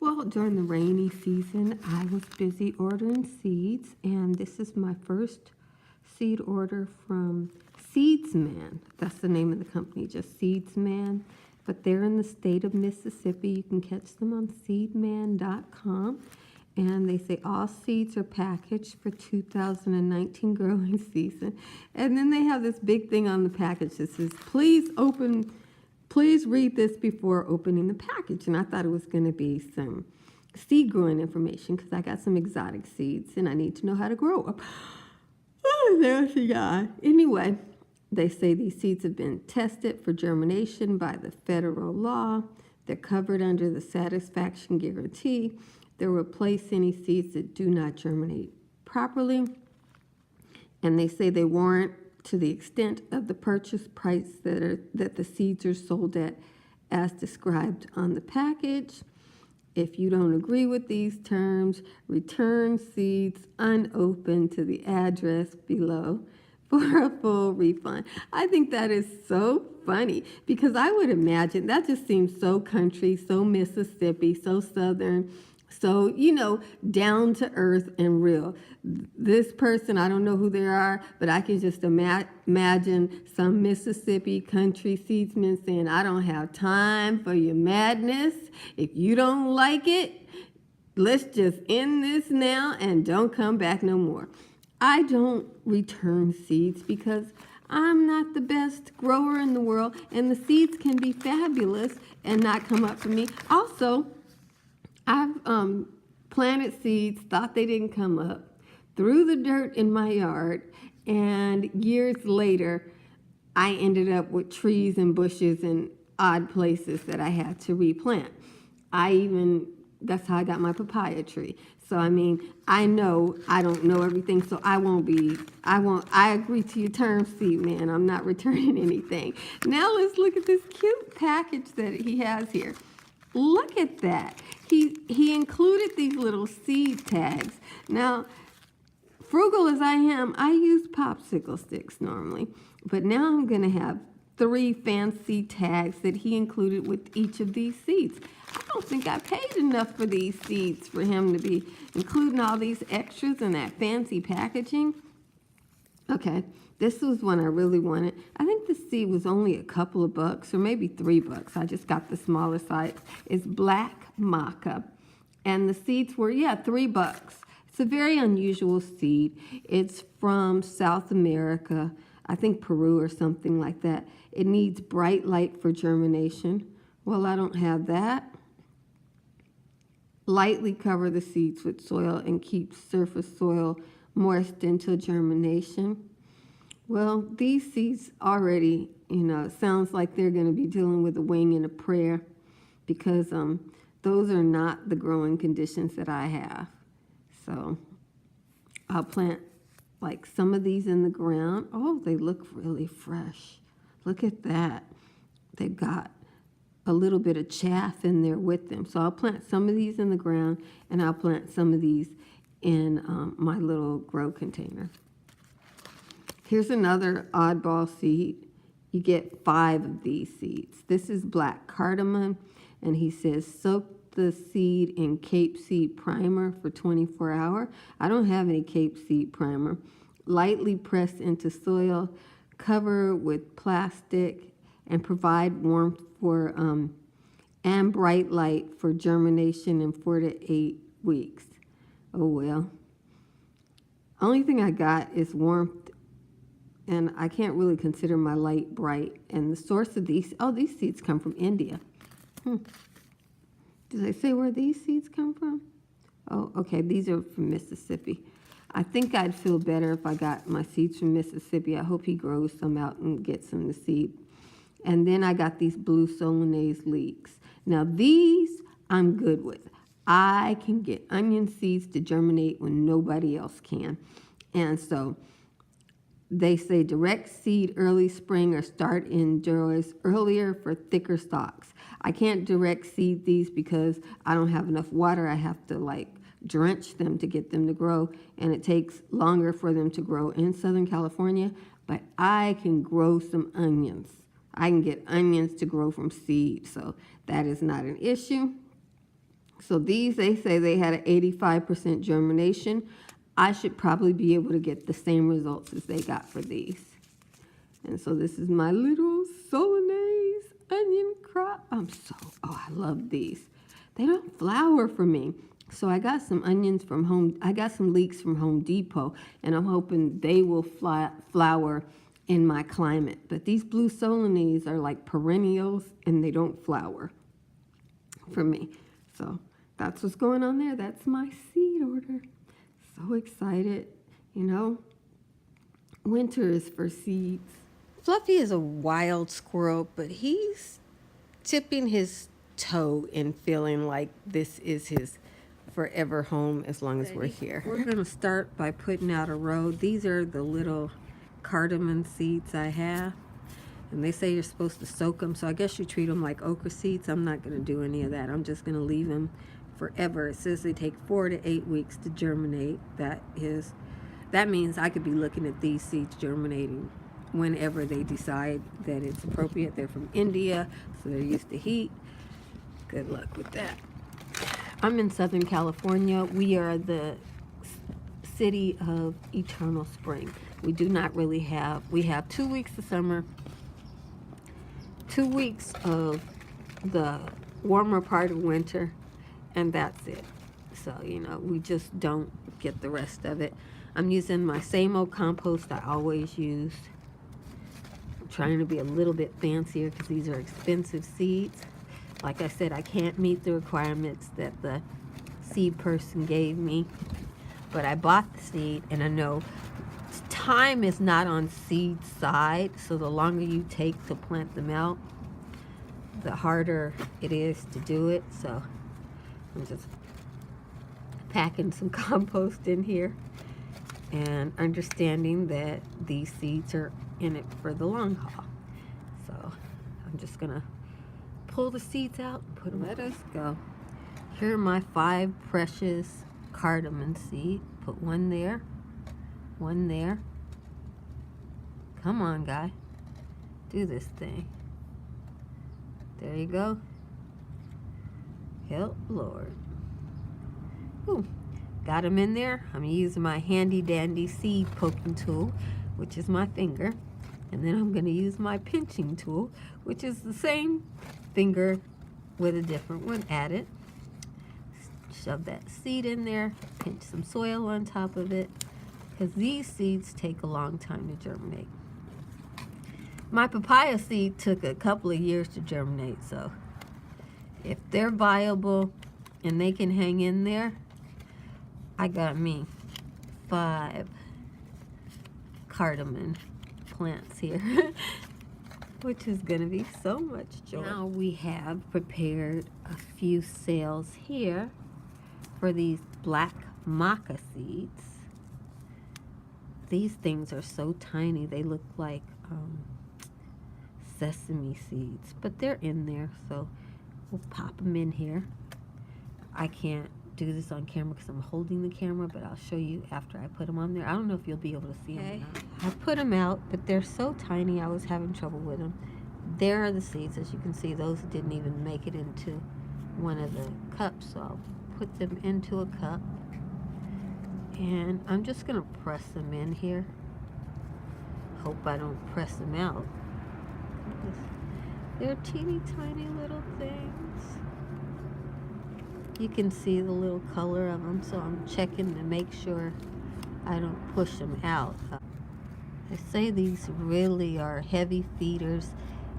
Well, during the rainy season, I was busy ordering seeds, and this is my first seed order from Seedsman. That's the name of the company, just Seedsman. But they're in the state of Mississippi. You can catch them on seedman.com. And they say all seeds are packaged for 2019 growing season. And then they have this big thing on the package that says, please read this before opening the package. And I thought it was going to be some seed growing information because I got some exotic seeds and I need to know how to grow them. Oh, there's the guy. Anyway, they say these seeds have been tested for germination by the federal law. They're covered under the satisfaction guarantee. They'll replace any seeds that do not germinate properly. And they say they warrant to the extent of the purchase price that the seeds are sold at as described on the package. If you don't agree with these terms, return seeds unopened to the address below for a full refund. I think that is so funny because I would imagine that just seems so country, so Mississippi, so Southern, so, down to earth and real. This person, I don't know who they are, but I can just imagine some Mississippi country seedsman saying, I don't have time for your madness. If you don't like it, let's just end this now and don't come back no more. I don't return seeds because I'm not the best grower in the world, and the seeds can be fabulous and not come up for me. Also, I've planted seeds, thought they didn't come up, threw the dirt in my yard, and years later, I ended up with trees and bushes in odd places that I had to replant. That's how I got my papaya tree. So, I know I don't know everything, so I agree to your terms, seed man. I'm not returning anything. Now let's look at this cute package that he has here. Look at that. He included these little seed tags. Now, frugal as I am, I use popsicle sticks normally, but now I'm going to have 3 fancy tags that he included with each of these seeds. I don't think I paid enough for these seeds for him to be including all these extras and that fancy packaging. Okay, this was one I really wanted. I think the seed was only a couple of bucks or maybe $3. I just got the smaller size. It's black maca. And the seeds were, $3. It's a very unusual seed. It's from South America, I think Peru or something like that. It needs bright light for germination. Well, I don't have that. Lightly cover the seeds with soil and keep surface soil moist until germination. Well, these seeds already, sounds like they're going to be dealing with a wing and a prayer because those are not the growing conditions that I have. So I'll plant like some of these in the ground. Oh, they look really fresh. Look at that. They've got a little bit of chaff in there with them. So I'll plant some of these in the ground and I'll plant some of these in my little grow container. Here's another oddball seed. You get 5 of these seeds. This is black cardamon, and he says soak the seed in Cape seed primer for 24 hours. I don't have any Cape seed primer. Lightly press into soil, cover with plastic, and provide warmth for and bright light for germination in 4 to 8 weeks. Oh well. Only thing I got is warmth. And I can't really consider my light bright. And the source of these seeds come from India. Did I say where these seeds come from? Oh, okay, these are from Mississippi. I think I'd feel better if I got my seeds from Mississippi. I hope he grows some out and gets some to seed. And then I got these blue Solanese leeks. Now these I'm good with. I can get onion seeds to germinate when nobody else can. And so they say direct seed early spring or start indoors earlier for thicker stalks. I can't direct seed these because I don't have enough water. I have to drench them to get them to grow, and it takes longer for them to grow in Southern California, but I can grow some onions. I can get onions to grow from seed, so that is not an issue. So these, they say they had an 85% germination. I should probably be able to get the same results as they got for these. And so this is my little Solanese onion crop. Oh, I love these. They don't flower for me. So I got some onions from I got some leeks from Home Depot, and I'm hoping they will flower in my climate. But these blue Solanese are like perennials, and they don't flower for me. So that's what's going on there. That's my seed order. So excited. You know, winter is for seeds. Fluffy is a wild squirrel, but he's tipping his toe and feeling like this is his forever home as long as we're here. We're going to start by putting out a row. These are the little cardamom seeds I have. And they say you're supposed to soak them, so I guess you treat them like okra seeds. I'm not going to do any of that. I'm just going to leave them forever. It says they take 4 to 8 weeks to germinate. That means I could be looking at these seeds germinating whenever they decide that it's appropriate. They're from India, so they're used to heat. Good luck with that. I'm in Southern California. We are the city of eternal spring. We do not really we have 2 weeks of summer, 2 weeks of the warmer part of winter, and that's it. So, you know, we just don't get the rest of it. I'm using my same old compost I always use. I'm trying to be a little bit fancier because these are expensive seeds. Like I said, I can't meet the requirements that the seed person gave me, but I bought the seed, and I know time is not on seed side, so the longer you take to plant them out, the harder it is to do it. So I'm just packing some compost in here and understanding that these seeds are in it for the long haul. So I'm just gonna pull the seeds out and put them. Let us go. Here are my 5 precious cardamom seed. Put one there, one there. Come on, guy. Do this thing. There you go. Help, Lord. Ooh, got them in there. I'm using my handy dandy seed poking tool, which is my finger. And then I'm going to use my pinching tool, which is the same finger with a different one added. Shove that seed in there, pinch some soil on top of it, because these seeds take a long time to germinate. My papaya seed took a couple of years to germinate, so if they're viable and they can hang in there, I got me 5 cardamom plants here, which is going to be so much joy. Now we have prepared a few sales here for these black maca seeds. These things are so tiny, they look like sesame seeds, but they're in there, so we'll pop them in here. I can't do this on camera because I'm holding the camera, but I'll show you after I put them on there. I don't know if you'll be able to see them or not. I put them out, but they're so tiny I was having trouble with them. There are the seeds. As you can see, those didn't even make it into one of the cups, so I'll put them into a cup, and I'm just gonna press them in here. Hope I don't press them out. They're teeny tiny little things. You can see the little color of them, so I'm checking to make sure I don't push them out. They say these really are heavy feeders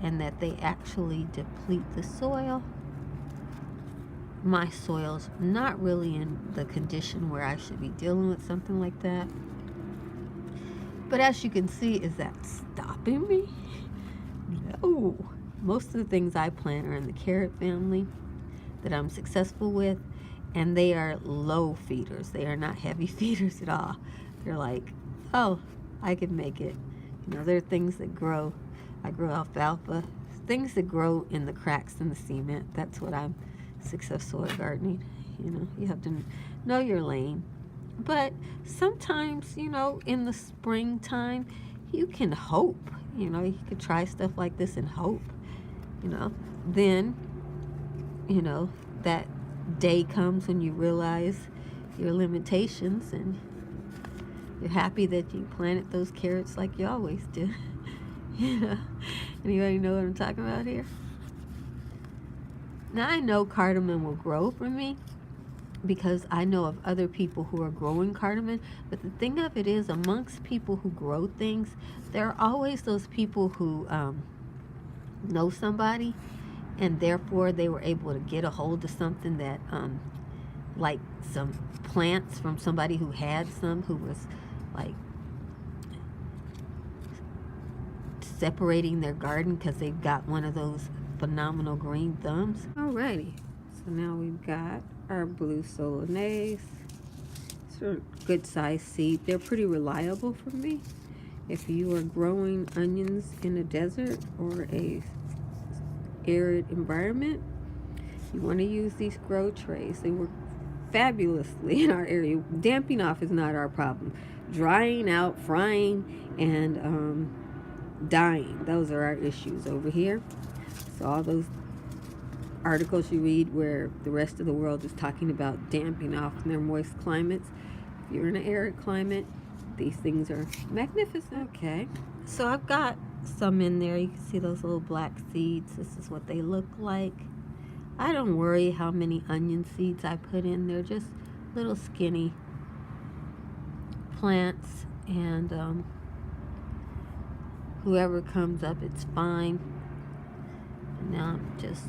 and that they actually deplete the soil. My soil's not really in the condition where I should be dealing with something like that. But as you can see, is that stopping me? No. Most of the things I plant are in the carrot family that I'm successful with, and they are low feeders. They are not heavy feeders at all. They're like, oh, I can make it. You know, there are things that grow. I grow alfalfa. Things that grow in the cracks in the cement. That's what I'm successful at gardening. You know, you have to know your lane. But sometimes, you know, in the springtime, you can hope. You know, you could try stuff like this and hope. You know, then, you know, that day comes when you realize your limitations and you're happy that you planted those carrots like you always do. You know, anybody know what I'm talking about here? Now I know cardamom will grow for me because I know of other people who are growing cardamom, but the thing of it is, amongst people who grow things, there are always those people who know somebody, and therefore they were able to get a hold of something that like some plants from somebody who had some, who was like separating their garden because they've got one of those phenomenal green thumbs. Alrighty, so now we've got our blue Solanese. These are good sized seed. They're pretty reliable for me. If you are growing onions in a desert or a arid environment, you want to use these grow trays. They work fabulously in our area. Damping off is not our problem. Drying out, frying, and dying, those are our issues over here. So all those articles you read where the rest of the world is talking about damping off in their moist climates, if you're in an arid climate, these things are magnificent. Okay, so I've got some in there. You can see those little black seeds. This is what they look like. I don't worry how many onion seeds I put in. They're just little skinny plants, and whoever comes up, it's fine. And now I'm just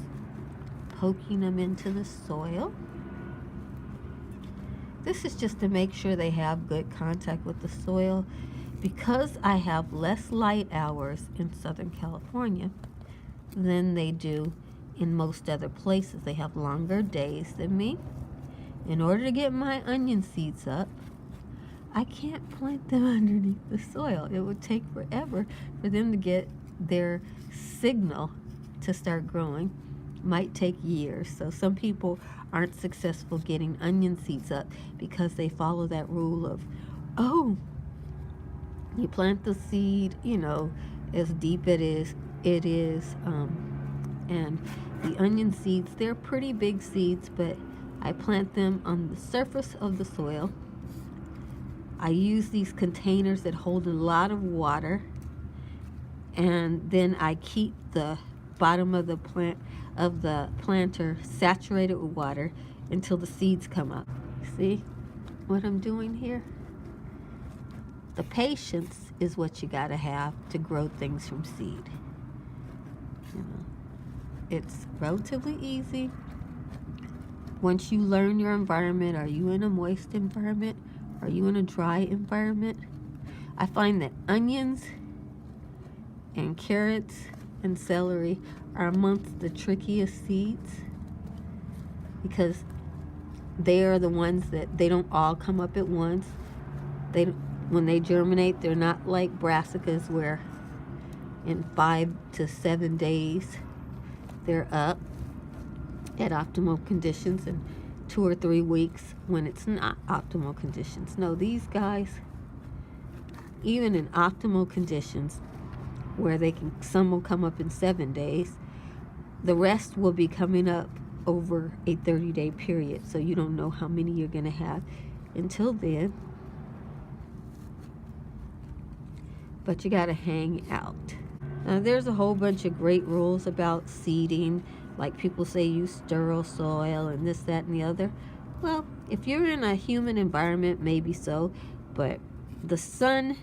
poking them into the soil. This is just to make sure they have good contact with the soil. Because I have less light hours in Southern California than they do in most other places, they have longer days than me. In order to get my onion seeds up, I can't plant them underneath the soil. It would take forever for them to get their signal to start growing. Might take years. So some people aren't successful getting onion seeds up because they follow that rule of, oh, you plant the seed, you know, as deep it is, and the onion seeds, they're pretty big seeds, but I plant them on the surface of the soil. I use these containers that hold a lot of water, and then I keep the bottom of the planter saturated with water until the seeds come up. See what I'm doing here? The patience is what you gotta have to grow things from seed. You know, it's relatively easy. Once you learn your environment, are you in a moist environment? Are you in a dry environment? I find that onions and carrots and celery are amongst the trickiest seeds because they are the ones that they don't all come up at once. When they germinate, they're not like brassicas where in 5 to 7 days they're up at optimal conditions, and 2 or 3 weeks when it's not optimal conditions. No, these guys, even in optimal conditions where some will come up in 7 days, the rest will be coming up over a 30-day period. So you don't know how many you're going to have until then. But you got to hang out. Now, there's a whole bunch of great rules about seeding. Like people say use sterile soil and this, that, and the other. Well, if you're in a humid environment, maybe so. But the sun,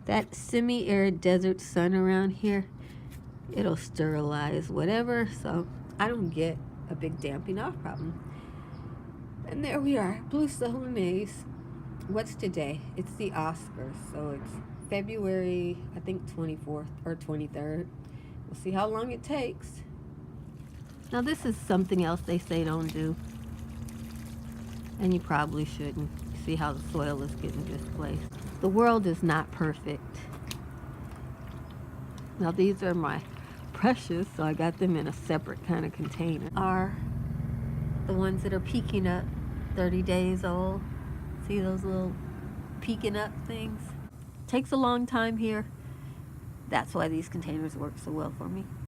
that semi-arid desert sun around here, it'll sterilize whatever. So I don't get a big damping off problem. And there we are, blue Solanese. What's today? It's the Oscars, so it's February, I think 24th or 23rd. We'll see how long it takes. Now this is something else they say don't do, and you probably shouldn't. See how the soil is getting displaced. The world is not perfect. Now these are my precious, so I got them in a separate kind of container. Are the ones that are peeking up, 30 days old. See those little peeking up things? Takes a long time here. That's why these containers work so well for me.